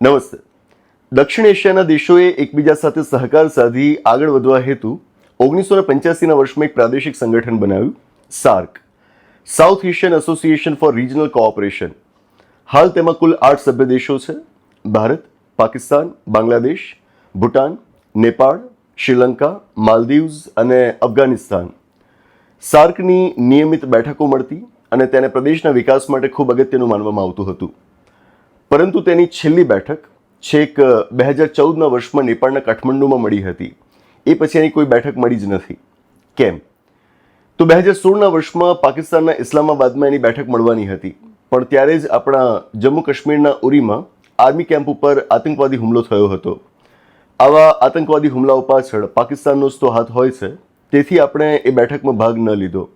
નમસ્તે. દક્ષિણ એશિયાના દેશોએ એકબીજા સાથે સહકાર સાધી આગળ વધવા હેતુ 1985ના વર્ષમાં એક પ્રાદેશિક સંગઠન બનાવ્યું, SAARC, south Asian association four regional cooperation. હાલ તેમાં કુલ 8 સભ્ય દેશો છે: ભારત, પાકિસ્તાન, બાંગ્લાદેશ, ભૂટાન, નેપાળ, શ્રીલંકા, માલદીવ્સ અને અફઘાનિસ્તાન. સાર્કની નિયમિત બેઠકો મળતી અને તેને પ્રદેશના વિકાસ માટે ખૂબ અગત્યનું માનવામાં આવતું હતું. પરંતુ તેની છેલ્લી બેઠક છેક 2014ના વર્ષમાં નેપાળના કાઠમંડુમાં મળી હતી. એ પછી એની કોઈ બેઠક મળી જ નથી. કેમ? તો 2016ના વર્ષમાં પાકિસ્તાનના ઇસ્લામાબાદમાં એની બેઠક મળવાની હતી, પણ ત્યારે જ આપણા જમ્મુ કાશ્મીરના ઉરીમાં આર્મી કેમ્પ ઉપર આતંકવાદી હુમલો થયો હતો. આવા આતંકવાદી હુમલાઓ પાછળ પાકિસ્તાનનો જ તો હાથ હોય છે. તેથી આપણે એ બેઠકમાં ભાગ ન લીધો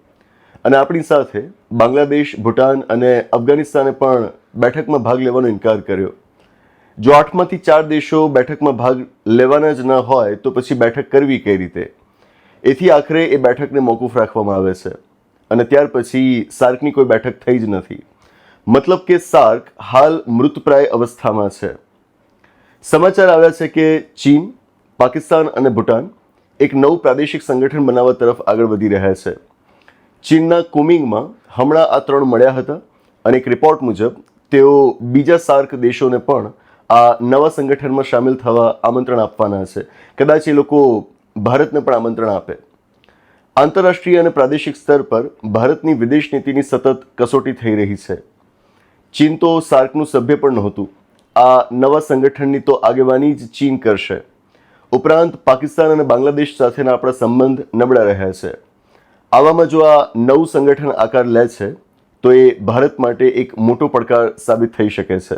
અને આપણી સાથે બાંગ્લાદેશ, ભૂટાન અને અફઘાનિસ્તાને પણ બેઠકમાં ભાગ લેવાનો ઇનકાર કર્યો. જો 8માંથી 4 દેશો બેઠકમાં ભાગ લેવાના જ ન હોય તો પછી બેઠક કરવી કઈ રીતે? એથી આખરે એ બેઠકને મોકૂફ રાખવામાં આવે છે અને ત્યાર પછી સાર્કની કોઈ બેઠક થઈ જ નથી. મતલબ કે સાર્ક હાલ મૃતપ્રાય અવસ્થામાં છે. સમાચાર આવ્યા છે કે ચીન, પાકિસ્તાન અને ભૂટાન એક નવું પ્રાદેશિક સંગઠન બનાવવા તરફ આગળ વધી રહ્યા છે. ચીનના કુમિંગમાં હમણાં આ 3 મળ્યા હતા અને એક રિપોર્ટ મુજબ તેઓ બીજા સાર્ક દેશોને પણ આ નવા સંગઠનમાં સામેલ થવા આમંત્રણ આપવાના છે. કદાચ એ લોકો ભારતને પણ આમંત્રણ આપે. આંતરરાષ્ટ્રીય અને પ્રાદેશિક સ્તર પર ભારતની વિદેશ નીતિની સતત કસોટી થઈ રહી છે. ચીન તો સાર્કનું સભ્ય પણ નહોતું. આ નવા સંગઠનની તો આગેવાની જ ચીન કરશે. ઉપરાંત પાકિસ્તાન અને બાંગ્લાદેશ સાથેના આપણા સંબંધ નબળા રહ્યા છે. આવામાં જો આ નવું સંગઠન આકાર લે છે તો એ ભારત માટે એક મોટો પડકાર સાબિત થઈ શકે છે.